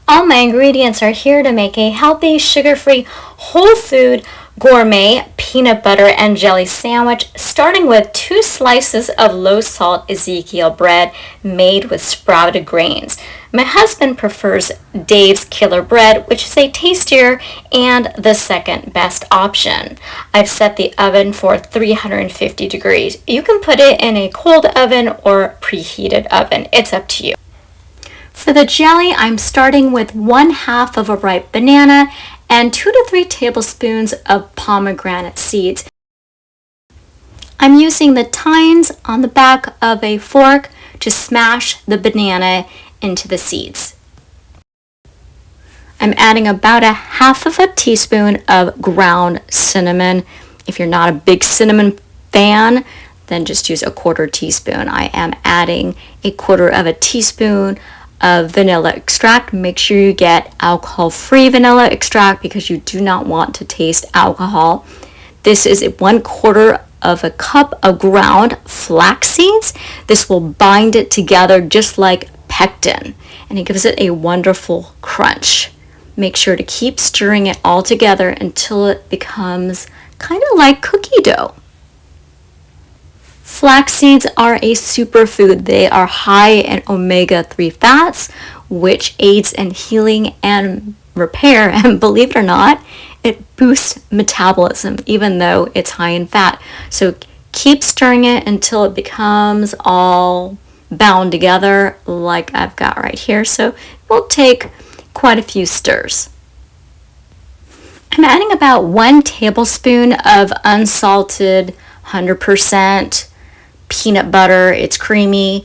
All my ingredients are here to make a healthy, sugar-free, whole food, gourmet peanut butter and jelly sandwich, starting with 2 slices of low-salt Ezekial bread made with sprouted grains. My husband prefers Dave's Killer Bread, which is a tastier and the second best option. I've set the oven for 350 degrees. You can put it in a cold oven or preheated oven. It's up to you. For the jelly, I'm starting with 1/2 of a ripe banana and 2 to 3 tablespoons of pomegranate seeds. I'm using the tines on the back of a fork to smash the banana into the seeds. I'm adding about 1/2 of a teaspoon of ground cinnamon. If you're not a big cinnamon fan, then just use a 1/4 teaspoon. I am adding 1/4 of a teaspoon of vanilla extract. Make sure you get alcohol-free vanilla extract because you do not want to taste alcohol. This is 1/4 of a cup of ground flax seeds. This will bind it together just like pectin, and it gives it a wonderful crunch. Make sure to keep stirring it all together until it becomes kind of like cookie dough. Flax seeds are a superfood. They are high in omega-3 fats, which aids in healing and repair. And believe it or not, it boosts metabolism, even though it's high in fat. So keep stirring it until it becomes all bound together like I've got right here. So it will take quite a few stirs. I'm adding about 1 tablespoon of unsalted 100% peanut butter. It's creamy,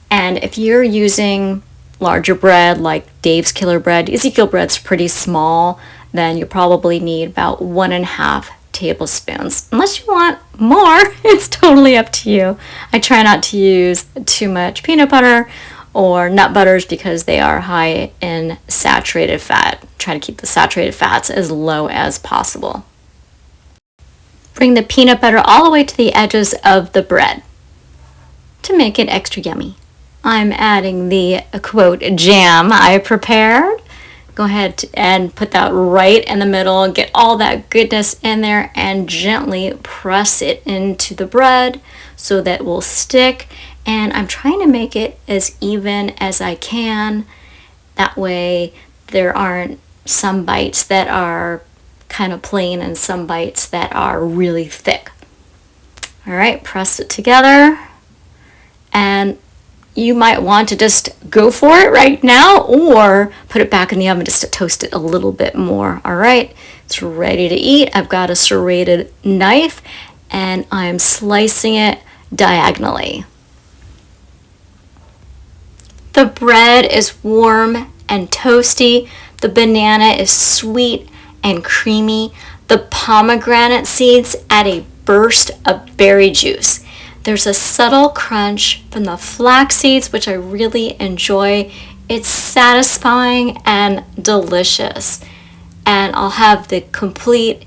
and if you're using larger bread like Dave's Killer Bread, Ezekial bread's pretty small, then you probably need about 1.5 tablespoons. Unless you want more, it's totally up to you. I try not to use too much peanut butter or nut butters because they are high in saturated fat. Try to keep the saturated fats as low as possible. Bring the peanut butter all the way to the edges of the bread to make it extra yummy. I'm adding the quote jam I prepared. Go ahead and put that right in the middle and get all that goodness in there and gently press it into the bread so that it will stick. And I'm trying to make it as even as I can. That way there aren't some bites that are kind of plain and some bites that are really thick. All right, press it together. And you might want to just go for it right now or put it back in the oven just to toast it a little bit more. All right, it's ready to eat. I've got a serrated knife and I'm slicing it diagonally. The bread is warm and toasty. The banana is sweet and creamy. The pomegranate seeds add a burst of berry juice. There's a subtle crunch from the flax seeds, which I really enjoy. It's satisfying and delicious. And I'll have the complete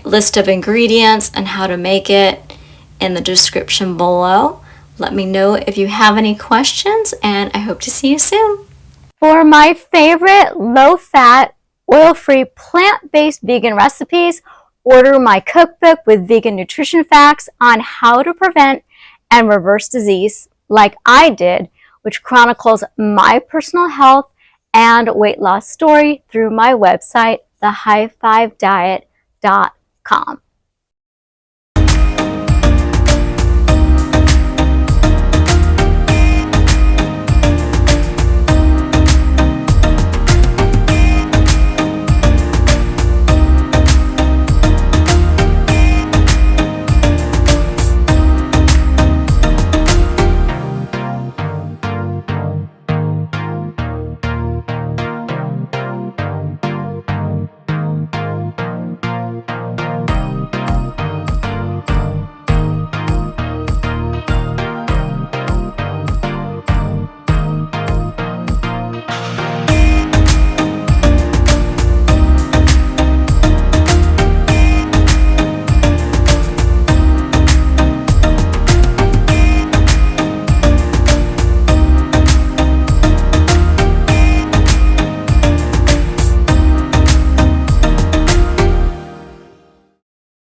list of ingredients and how to make it in the description below. Let me know if you have any questions, and I hope to see you soon. For my favorite low-fat, oil-free, plant-based vegan recipes, order my cookbook with vegan nutrition facts on how to prevent and reverse disease like I did, which chronicles my personal health and weight loss story through my website, thehighfivediet.com.